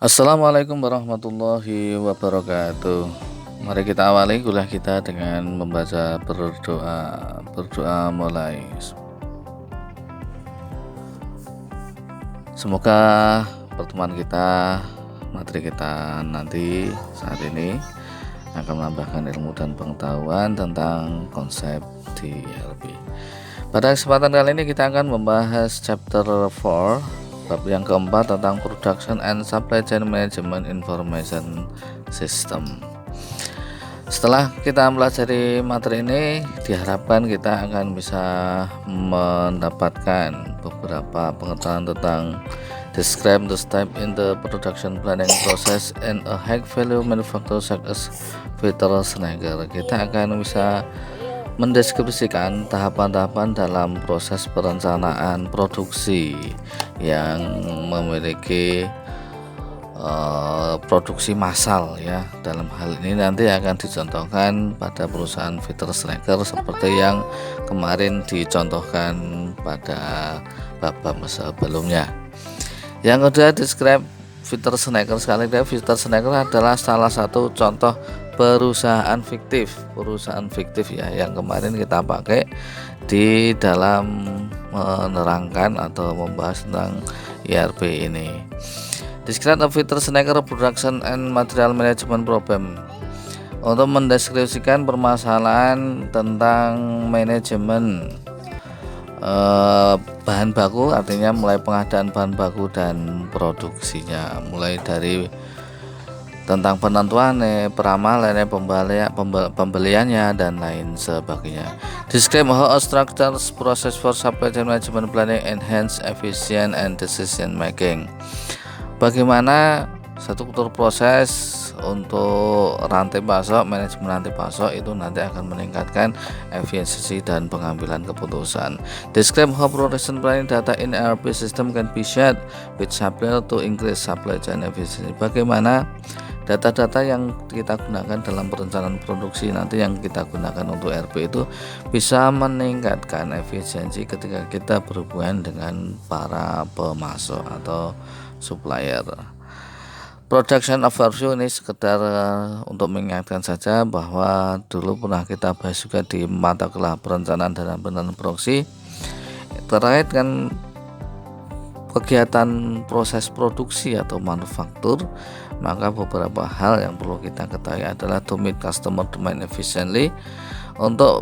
Assalamualaikum warahmatullahi wabarakatuh. Mari kita awali kuliah kita dengan membaca berdoa. Berdoa mulai. Semoga pertemuan kita, materi kita nanti saat ini akan menambahkan ilmu dan pengetahuan tentang konsep DRP. Pada kesempatan kali ini kita akan membahas chapter 4, bab yang keempat tentang Production and Supply Chain Management Information System. Setelah kita mempelajari materi ini, diharapkan kita akan bisa mendapatkan beberapa pengetahuan tentang describe the step in the production planning process in a high value manufacturer such as Peter Schneider. Kita akan bisa mendeskripsikan tahapan-tahapan dalam proses perencanaan produksi yang memiliki produksi massal ya. Dalam hal ini nanti akan dicontohkan pada perusahaan Peter Schneider seperti yang kemarin dicontohkan pada bab-bab sebelumnya. Yang kedua, describe Peter Schneider. Sekali lagi, Peter Schneider adalah salah satu contoh perusahaan fiktif ya, yang kemarin kita pakai di dalam menerangkan atau membahas tentang ERP ini. Describe Peter Schneider Production and Material Management Problem, untuk mendeskripsikan permasalahan tentang manajemen bahan baku, artinya mulai pengadaan bahan baku dan produksinya, mulai dari tentang penentuannya, peramalannya, pembeliannya dan lain sebagainya. Describe how a structured process for supply chain management planning enhance efficient and decision making. Bagaimana struktur proses untuk rantai pasok, manajemen rantai pasok itu nanti akan meningkatkan efisiensi dan pengambilan keputusan. Describe how production planning data in ERP system can be shared with supplier to increase supply chain efficiency. Bagaimana data-data yang kita gunakan dalam perencanaan produksi nanti yang kita gunakan untuk ERP itu bisa meningkatkan efisiensi ketika kita berhubungan dengan para pemasok atau supplier. Production overview ini sekedar untuk mengingatkan saja bahwa dulu pernah kita bahas juga di mata kuliah perencanaan dan pengelolaan produksi terkait dengan kegiatan proses produksi atau manufaktur. Maka beberapa hal yang perlu kita ketahui adalah to meet customer demand efficiently, untuk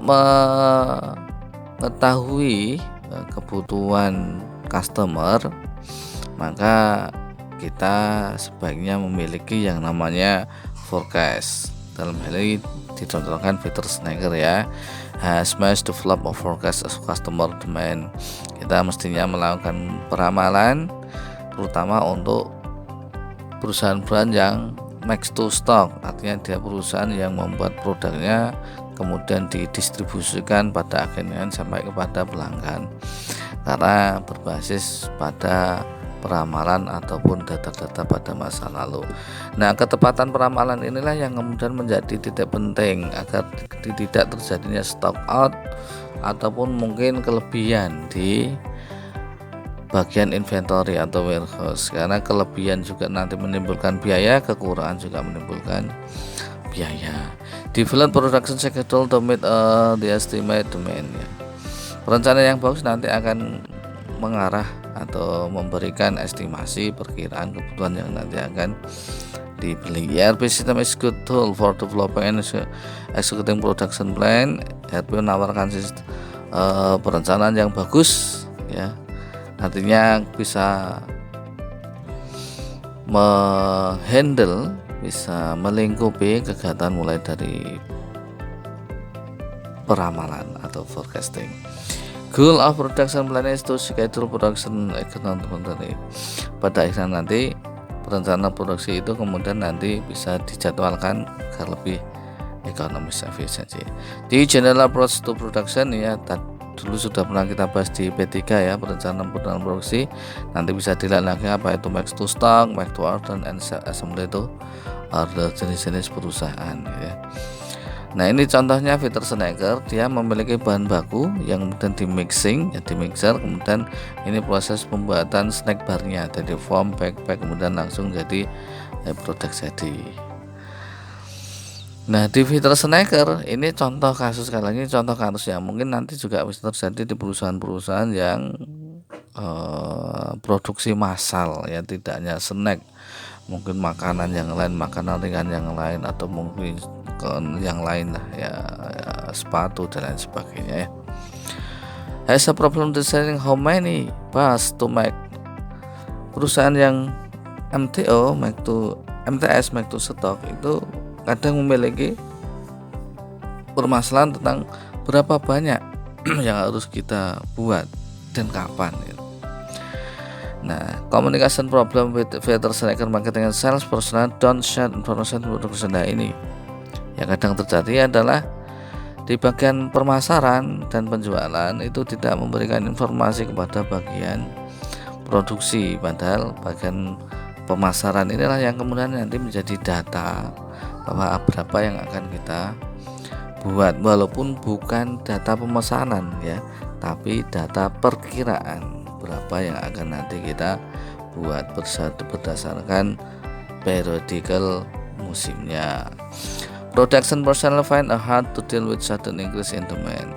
mengetahui kebutuhan customer, maka kita sebaiknya memiliki yang namanya forecast. Dalam hal ini dicontohkan Peter Schneider ya, has must develop a forecast as customer demand. Kita mestinya melakukan peramalan terutama untuk perusahaan-perusahaan yang max to stock, artinya dia perusahaan yang membuat produknya kemudian didistribusikan pada akhirnya sampai kepada pelanggan, karena berbasis pada peramalan ataupun data-data pada masa lalu. Nah, ketepatan peramalan inilah yang kemudian menjadi titik penting agar tidak terjadinya stock out ataupun mungkin kelebihan di bagian inventory atau warehouse, karena kelebihan juga nanti menimbulkan biaya, kekurangan juga menimbulkan biaya. Develop production schedule to meet the estimate demand ya. Perencanaan yang bagus nanti akan mengarah atau memberikan estimasi perkiraan kebutuhan yang nanti akan dibeli. ERP system is good tool for developing and executing production plan. ERP menawarkan perencanaan yang bagus ya, artinya bisa menghandle, bisa melingkupi kegiatan mulai dari peramalan atau forecasting. Goal of production planning is to schedule production economically. Pada akhirnya nanti perencanaan produksi itu kemudian nanti bisa dijadwalkan agar lebih ekonomis efisiensi. Di general approach to production ya, dulu sudah pernah kita bahas di P3 ya, perencanaan produksi. Nanti bisa dilihat lagi apa itu max to stock, max to order, and assembly itu order jenis-jenis perusahaan ya. Nah, ini contohnya fitur snacker, dia memiliki bahan baku yang kemudian di mixing, ya di mixer, kemudian ini proses pembuatan snack barnya dari foam, pack, kemudian langsung jadi produk jadi. Nah, di fitur snacker ini contoh kasus, sekali lagi contoh kasus yang mungkin nanti juga bisa terjadi di perusahaan-perusahaan yang produksi massal, ya tidak hanya snack, mungkin makanan yang lain, makanan ringan yang lain, atau mungkin yang lain lah ya, sepatu dan lain sebagainya ya. Has a problem deciding how many parts to make. Perusahaan yang MTS make to stock itu kadang memiliki permasalahan tentang berapa banyak yang harus kita buat dan kapan gitu. Nah, communication problem with fitur snacker marketing and sales personnel don't share information production. Nah, ini yang kadang terjadi adalah di bagian pemasaran dan penjualan itu tidak memberikan informasi kepada bagian produksi, padahal bagian pemasaran inilah yang kemudian nanti menjadi data bahwa berapa yang akan kita buat, walaupun bukan data pemesanan ya, tapi data perkiraan berapa yang akan nanti kita buat berdasarkan periodical musimnya. Production personnel find it hard to deal with sudden increase in demand.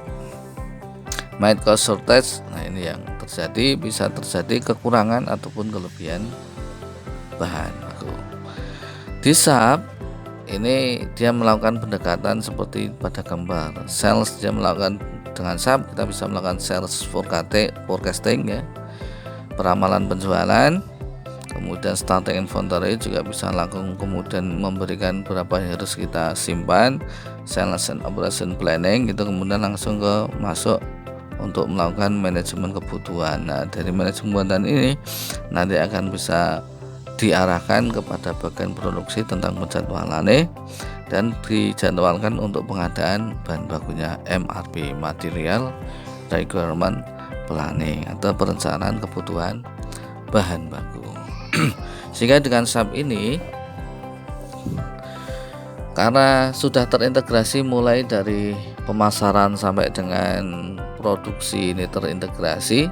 Might cause shortage. Nah, ini yang terjadi, bisa terjadi kekurangan ataupun kelebihan bahan baku. Di SAP ini dia melakukan pendekatan seperti pada gambar. Sales dia melakukan dengan SAP, kita bisa melakukan sales forecasting ya, peramalan penjualan, kemudian starting inventory juga bisa langsung kemudian memberikan berapa yang harus kita simpan, sales and operation planning itu kemudian langsung ke masuk untuk melakukan manajemen kebutuhan. Nah, dari manajemen kebutuhan ini nanti akan bisa diarahkan kepada bagian produksi tentang penjadwalannya dan dijadwalkan untuk pengadaan bahan bakunya, MRP, Material Requirement Planning, atau perencanaan kebutuhan bahan baku. Sehingga dengan SAP ini, karena sudah terintegrasi mulai dari pemasaran sampai dengan produksi ini terintegrasi,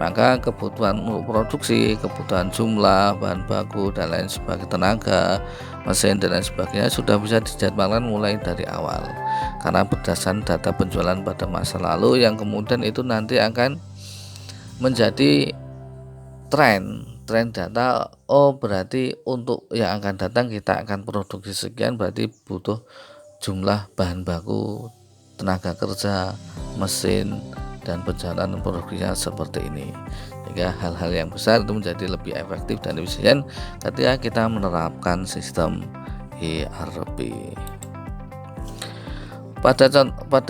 maka kebutuhan produksi, kebutuhan jumlah bahan baku dan lain sebagainya, tenaga, mesin dan lain sebagainya sudah bisa dijadwalkan mulai dari awal, karena berdasarkan data penjualan pada masa lalu yang kemudian itu nanti akan menjadi tren data. Oh, berarti untuk yang akan datang kita akan produksi sekian, berarti butuh jumlah bahan baku, tenaga kerja, mesin, dan perjalanan produksinya seperti ini. Sehingga hal-hal yang besar itu menjadi lebih efektif dan efisien ketika kita menerapkan sistem ERP. Pada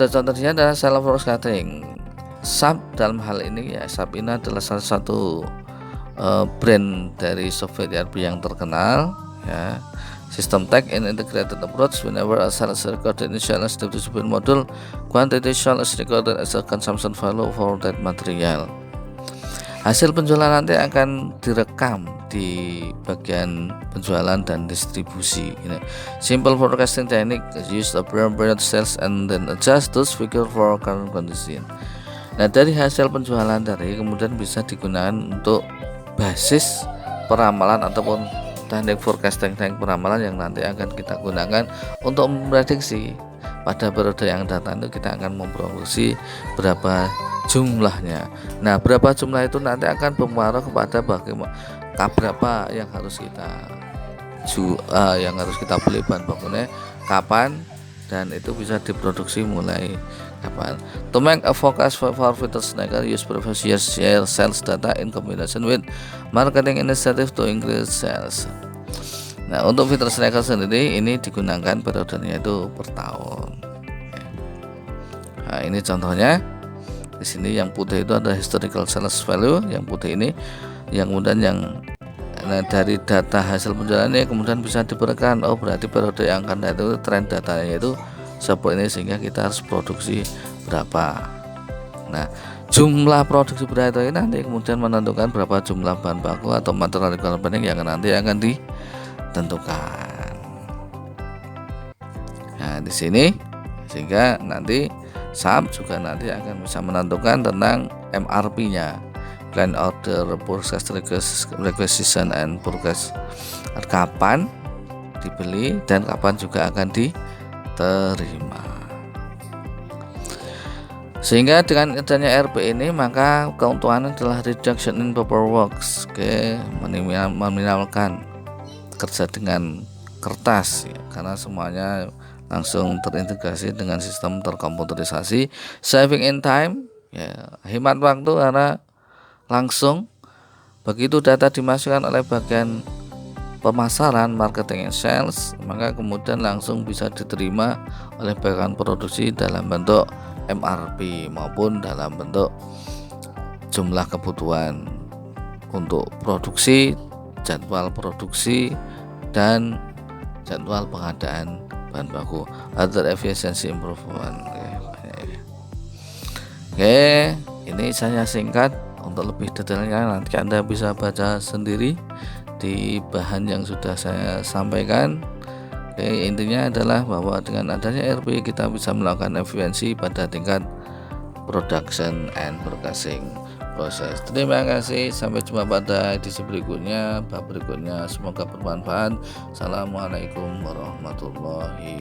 contohnya adalah self forecasting. SAP dalam hal ini ya, SAP ini adalah salah satu brand dari software ERP yang terkenal ya. System take an integrated approach whenever a sales record initial distribution module quantity shall is recorded as a consumption value for that material. Hasil penjualan nanti akan direkam di bagian penjualan dan distribusi. Ini simple forecasting technique use the period sales and then adjust those figure for current condition. Nah, dari hasil penjualan tadi kemudian bisa digunakan untuk basis peramalan ataupun teknik forecasting, teknik peramalan yang nanti akan kita gunakan untuk memprediksi pada periode yang datang itu kita akan memproduksi berapa jumlahnya. Nah, berapa jumlah itu nanti akan berpengaruh kepada bagaimana berapa yang harus kita beli bahan bakunya kapan, dan itu bisa diproduksi mulai kapan. To make a forecast for fitur snacker, use previous year's sales data in combination with marketing initiative to increase sales. Nah, untuk fitur snacker sendiri ini digunakan periodenya itu per tahun. Nah, ini contohnya. Di sini yang putih itu ada historical sales value, yang putih ini, yang kemudian dari data hasil penjualannya kemudian bisa diberikan, oh berarti periode yang akan datang itu tren datanya itu seperti ini, sehingga kita harus produksi berapa. Nah, jumlah produksi berapa ini nanti kemudian menentukan berapa jumlah bahan baku atau material requirement yang nanti akan ditentukan. Nah, di sini sehingga nanti SAP juga nanti akan bisa menentukan tentang MRP-nya, Plan Order Purchase Requisition and Purchase, kapan dibeli dan kapan juga akan diterima. Sehingga dengan adanya RP ini maka keuntungan adalah reduction in paperwork, meminimalkan kerja dengan kertas ya, karena semuanya langsung terintegrasi dengan sistem terkomputerisasi, saving in time ya, hemat waktu karena langsung begitu data dimasukkan oleh bagian pemasaran, marketing and sales, maka kemudian langsung bisa diterima oleh bagian produksi dalam bentuk MRP maupun dalam bentuk jumlah kebutuhan untuk produksi, jadwal produksi, dan jadwal pengadaan bahan baku, other efficiency improvement. Oke, ini saya singkat. Untuk lebih detailnya nanti Anda bisa baca sendiri di bahan yang sudah saya sampaikan. Oke, intinya adalah bahwa dengan adanya ERP kita bisa melakukan efisiensi pada tingkat production and purchasing proses. Terima kasih, sampai jumpa pada edisi berikutnya, bab berikutnya. Semoga bermanfaat. Assalamualaikum warahmatullahi